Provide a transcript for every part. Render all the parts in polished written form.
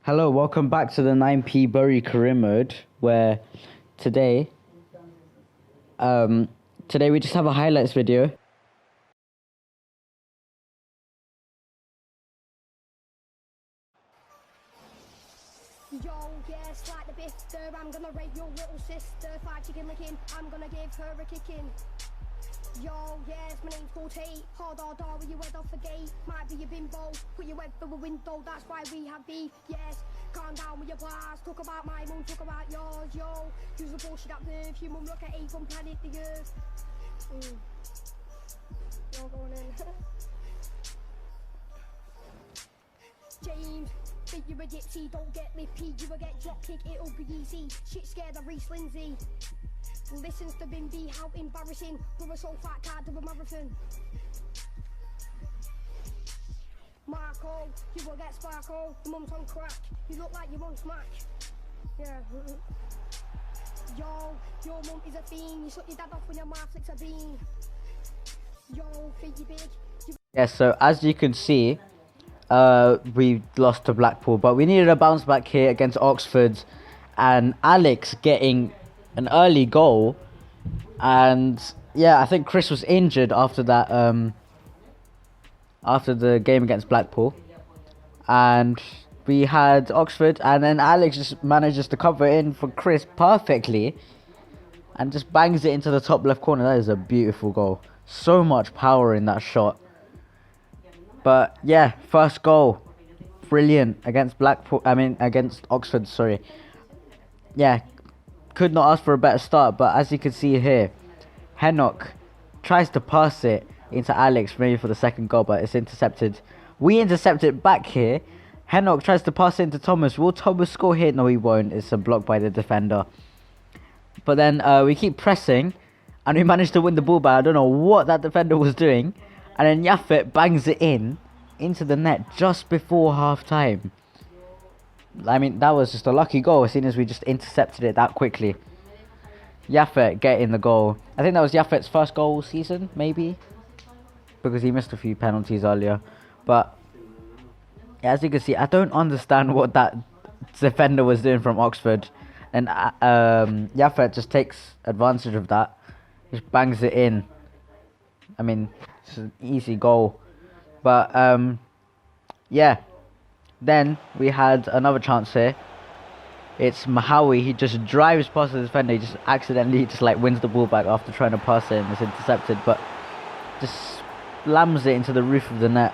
Hello, welcome back to the 9p Bury career mode, where today, today we just have a highlights video. Yo, yes, like the bifter, I'm gonna rape your little sister. 5 chicken licking, I'm gonna give her a kicking. Yo, yes, my name's called Tate. Hard with your head off the gate. Might be a bimbo, put your head through a window, that's why we have beef. Yes, calm down with your blast. Talk about my mum, talk about yours. Yo, use the bullshit at birth. Your mum look at 8 from planet the earth. Yo, going in. James, think you're a gypsy, don't get lippy. You will get drop kick, it'll be easy. Shit scared of Reese Lindsay. Listens to Bimby, how embarrassing. We're a so fat card of a marathon. Marco, you will get sparkle. Your mum's on crack. You look like you're on smack. Yeah. Yo, your mum is a fiend. You shut your dad off when your mouth flicks a bean. Yo, think you big. Yeah, so as you can see, we lost to Blackpool, but we needed a bounce back here against Oxford, and Alex getting an early goal. And yeah, I think Chris was injured after that, after the game against Blackpool, and we had Oxford, and then Alex just manages to cover in for Chris perfectly and just bangs it into the top left corner. That is a beautiful goal, so much power in that shot. But yeah, first goal, brilliant against against Oxford, sorry. Yeah, could not ask for a better start, but as you can see here, Hennock tries to pass it into Alex maybe for the second goal, but it's intercepted. We intercept it back here. Hennock tries to pass it into Thomas. Will Thomas score here? No, he won't. It's a block by the defender. But then we keep pressing, and we managed to win the ball back. I don't know what that defender was doing. And then Yafet bangs it into the net just before half time. I mean, that was just a lucky goal as soon as we just intercepted it that quickly. Yafet getting the goal. I think that was Yafet's first goal all season, maybe, because he missed a few penalties earlier. But yeah, as you can see, I don't understand what that defender was doing from Oxford. And Yafet just takes advantage of that. Just bangs it in. I mean, it's an easy goal. But yeah, then we had another chance here. It's Mahawi. He just drives past the defender. He just accidentally wins the ball back after trying to pass it, and it's intercepted, but just slams it into the roof of the net.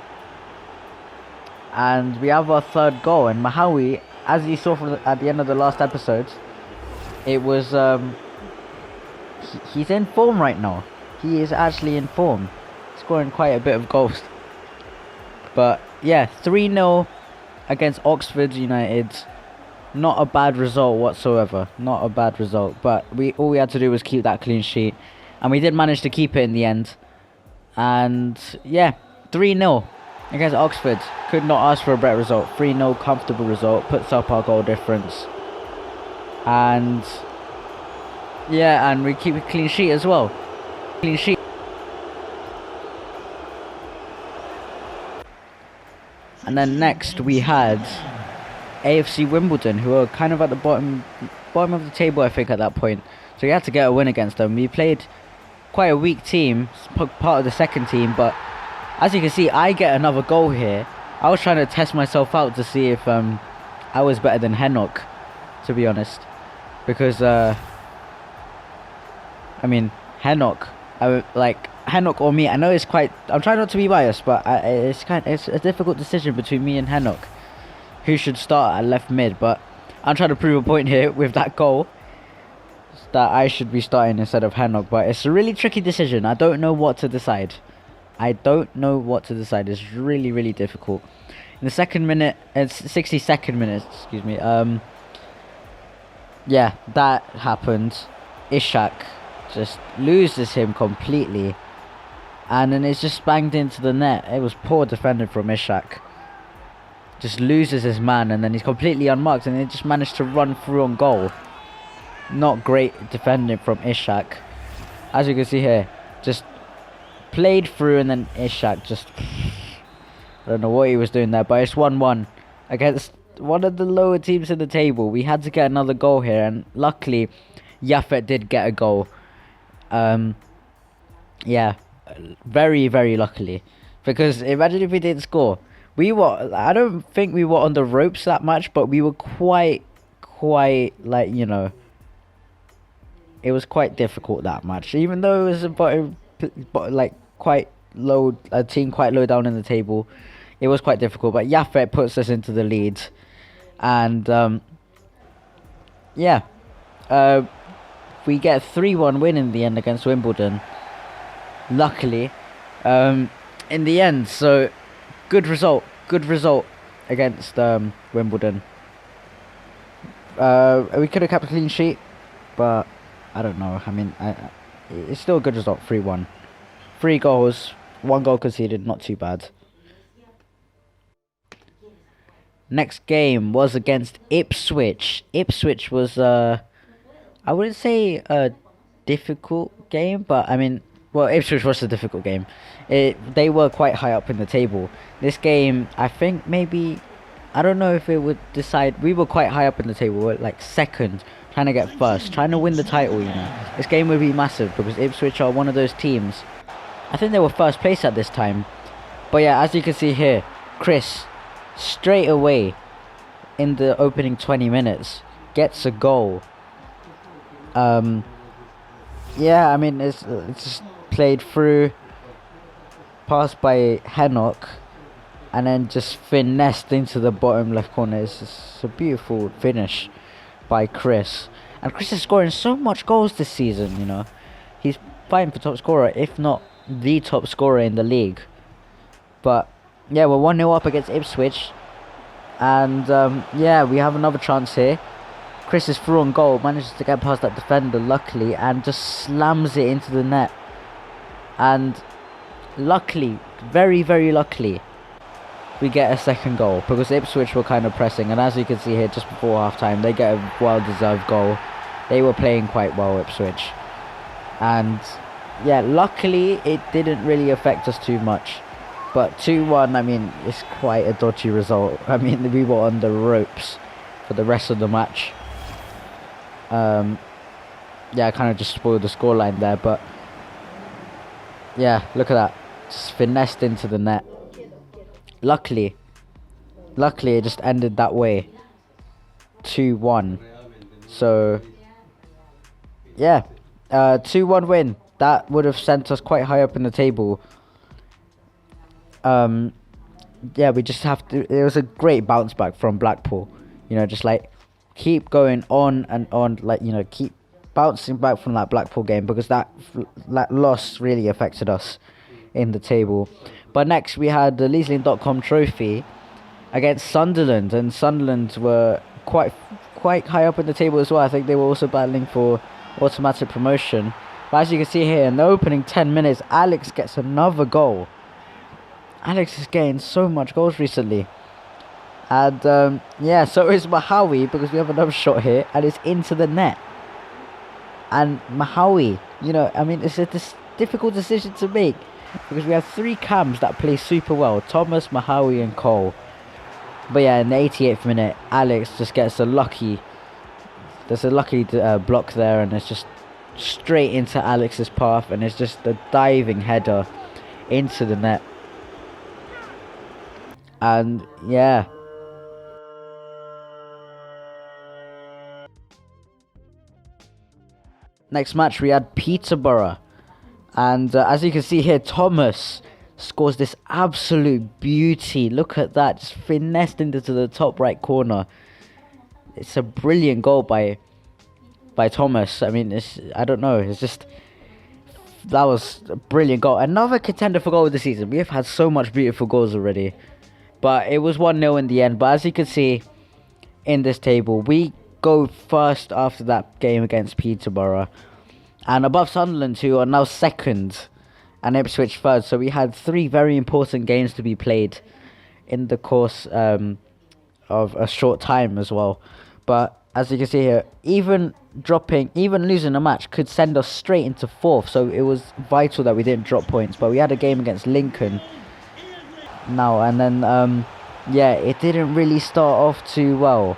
And we have our third goal. And Mahawi, as you saw at the end of the last episode, it was he's in form right now. He is actually in form, scoring quite a bit of goals. But yeah, 3-0 against Oxford United. Not a bad result whatsoever. Not a bad result. But all we had to do was keep that clean sheet, and we did manage to keep it in the end. And yeah, 3-0 against Oxford. Could not ask for a better result. 3-0, comfortable result. Puts up our goal difference. And yeah, and we keep a clean sheet as well. Clean sheet. And then next we had AFC Wimbledon, who are kind of at the bottom of the table, I think, at that point. So we had to get a win against them. We played quite a weak team, part of the second team, but as you can see, I get another goal here. I was trying to test myself out to see if I was better than Hennock, to be honest, because I mean, Hennock or me. I know it's quite. I'm trying not to be biased, but it's a difficult decision between me and Hennock, who should start at left mid. But I'm trying to prove a point here with that goal, that I should be starting instead of Hennock. But it's a really tricky decision. I don't know what to decide. It's really, really difficult. In the second minute, it's 62nd minute. Excuse me. Yeah, that happened. Ishak just loses him completely, and then it's just banged into the net. It was poor defending from Ishak. Just loses his man, and then he's completely unmarked, and he just managed to run through on goal. Not great defending from Ishak. As you can see here, just played through, and then Ishak just, I don't know what he was doing there, but it's 1-1 against one of the lower teams in the table. We had to get another goal here, and luckily, Yafet did get a goal. Yeah, very, very luckily. Because imagine if we didn't score. I don't think we were on the ropes that much, but we were quite, like, you know, it was quite difficult that match. Even though it was like, quite low, a team quite low down in the table, it was quite difficult. But Yafet puts us into the lead. And, yeah, we get a 3-1 win in the end against Wimbledon. Luckily, in the end. So, good result against Wimbledon. We could have kept a clean sheet, but I don't know. I mean, it's still a good result. 3-1, 3 goals, 1 goal conceded. Not too bad. Next game was against Ipswich. Ipswich was I wouldn't say a difficult game, but I mean, well, Ipswich was a difficult game. They were quite high up in the table. This game, I think maybe, I don't know if it would decide. We were quite high up in the table. We were like second, trying to get first, trying to win the title, you know. This game would be massive because Ipswich are one of those teams. I think they were first place at this time. But yeah, as you can see here, Chris, straight away, in the opening 20 minutes, gets a goal. Yeah, I mean, it's just played through, passed by Hennock, and then just finessed into the bottom left corner. It's just a beautiful finish by Chris. And Chris is scoring so much goals this season, you know. He's fighting for top scorer, if not the top scorer in the league. But, yeah, we're 1-0 up against Ipswich. And, yeah, we have another chance here. Chris is through on goal, manages to get past that defender, luckily, and just slams it into the net. And luckily, very, very luckily, we get a second goal, because Ipswich were kind of pressing, and as you can see here, just before half-time, they get a well-deserved goal. They were playing quite well, Ipswich. And, yeah, luckily, it didn't really affect us too much. But 2-1, I mean, it's quite a dodgy result. I mean, we were on the ropes for the rest of the match. Yeah, I kind of just spoiled the scoreline there, but yeah, look at that, just finessed into the net. Luckily it just ended that way, 2-1. So yeah, 2-1 win. That would have sent us quite high up in the table. Yeah, we just have to. It was a great bounce back from Blackpool. You know, just like keep going on and on, like, you know, keep bouncing back from that Blackpool game, because that loss really affected us in the table. But next we had the Leasling.com trophy against Sunderland, and Sunderland were quite high up in the table as well. I think they were also battling for automatic promotion. But as you can see here, in the opening 10 minutes, Alex gets another goal. Alex is getting so much goals recently. And yeah, so is Mahawi, because we have another shot here, and it's into the net. And Mahawi, you know, I mean, it's a difficult decision to make, because we have 3 cams that play super well: Thomas, Mahawi, and Cole. But yeah, in the 88th minute, Alex just gets there's a lucky block there, and it's just straight into Alex's path, and it's just a diving header into the net. And yeah, next match we had Peterborough, and as you can see here, Thomas scores this absolute beauty. Look at that, just finessed into the top right corner. It's a brilliant goal by Thomas. I mean, I don't know, it's just, that was a brilliant goal. Another contender for goal of the season. We have had so much beautiful goals already, but it was 1-0 in the end. But as you can see in this table, we go first after that game against Peterborough, and above Sunderland, who are now second, and Ipswich third. So we had 3 very important games to be played in the course of a short time as well. But as you can see here, even losing a match could send us straight into 4th. So it was vital that we didn't drop points. But we had a game against Lincoln now, and then yeah, it didn't really start off too well.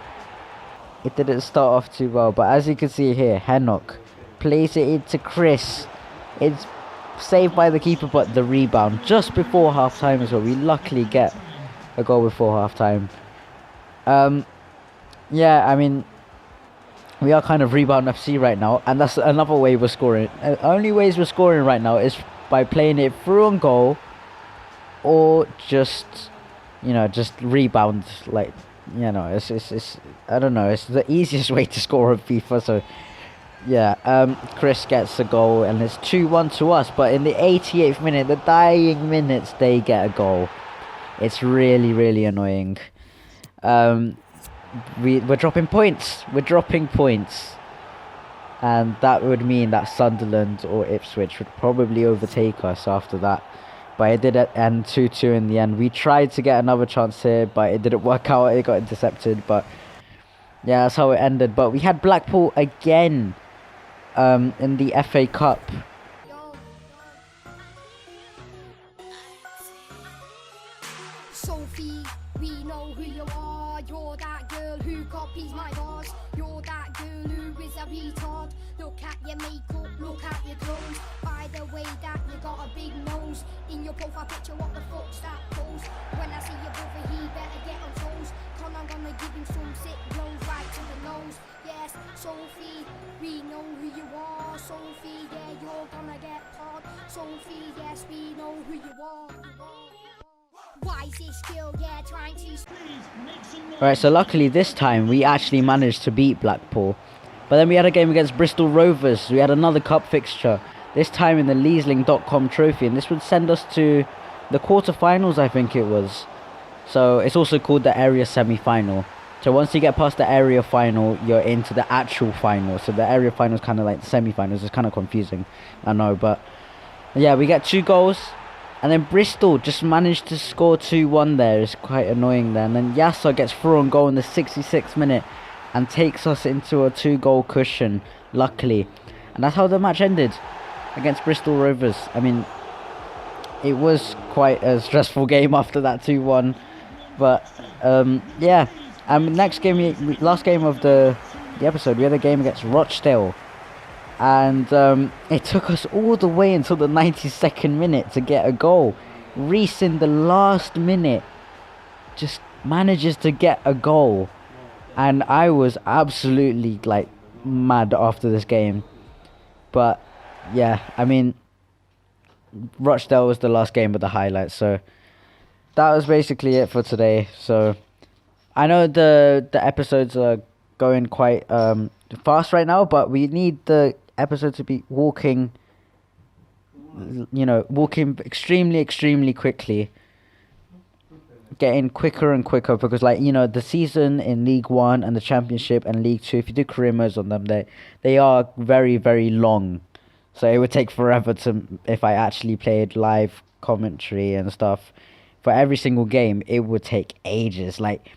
It didn't start off too well, but as you can see here, Henok plays it into Chris. It's saved by the keeper, but the rebound just before half time as well. We luckily get a goal before half time. Yeah, I mean, we are kind of rebound FC right now, and that's another way we're scoring. Only ways we're scoring right now is by playing it through on goal, or just, you know, just rebound. Like, you know, it's I don't know. It's the easiest way to score on FIFA. So yeah, Chris gets a goal, and it's 2-1 to us. But in the 88th minute, the dying minutes, they get a goal. It's really, really annoying. We're dropping points. We're dropping points. And that would mean that Sunderland or Ipswich would probably overtake us after that. But it did end 2-2 in the end. We tried to get another chance here, but it didn't work out. It got intercepted. But yeah, that's how it ended. But we had Blackpool again in the FA Cup. Sophie, we know who you are. You're that girl who copies my bars. You're that girl who is a retard. Look at your makeup, look at your clothes. By the way that you got a big nose. In your profile picture, what the fuck's that pose? When I see your brother, he better get on toes. Cause I'm gonna give him some sick blows right to the nose. Yes, Sophie, we know who you are. Sophie, yeah, you're gonna get caught. Sophie, yes, we know who you are. Why is this girl, yeah, trying to... Right, so luckily this time we actually managed to beat Blackpool. But then we had a game against Bristol Rovers. We had another cup fixture. This time in the Leasling.com trophy. And this would send us to the quarterfinals, I think it was. So it's also called the area semi-final. So once you get past the area final, you're into the actual final. So the area final is kind of like the semi-finals. It's kind of confusing, I know. But yeah, we get 2 goals. And then Bristol just managed to score 2-1 there. It's quite annoying there. And then Yasser gets through on goal in the 66th minute and takes us into a 2-goal cushion, luckily. And that's how the match ended against Bristol Rovers. I mean, it was quite a stressful game after that 2-1. But, yeah. Next game, last game of the episode, we had a game against Rochdale. And it took us all the way until the 92nd minute to get a goal. Reese in the last minute just manages to get a goal. And I was absolutely like mad after this game. But yeah, I mean, Rochdale was the last game of the highlights. So that was basically it for today. So I know the episodes are going quite fast right now, but we need the episode to be walking extremely quickly, getting quicker and quicker, because like, you know, the season in League 1 and the Championship and League 2, if you do career modes on them, they are very, very long. So it would take forever if I actually played live commentary and stuff for every single game, it would take ages. Like,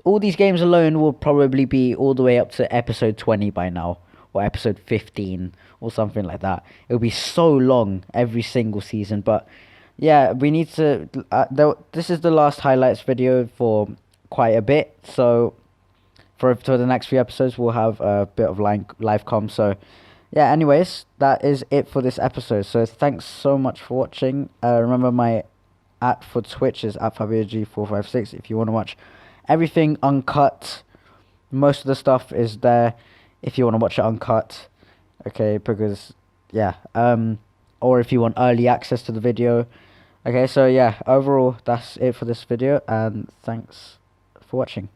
all these games alone will probably be all the way up to episode 20 by now, or episode 15 or something like that. It'll be so long every single season. But yeah, we need to this is the last highlights video for quite a bit, so for the next few episodes we'll have a bit of live com. So yeah, anyways, that is it for this episode. So thanks so much for watching. Remember, my @ for Twitch is @FabioG456 if you want to watch everything uncut. Most of the stuff is there if you want to watch it uncut, okay, because yeah, or if you want early access to the video. Okay, so yeah, overall that's it for this video, and thanks for watching.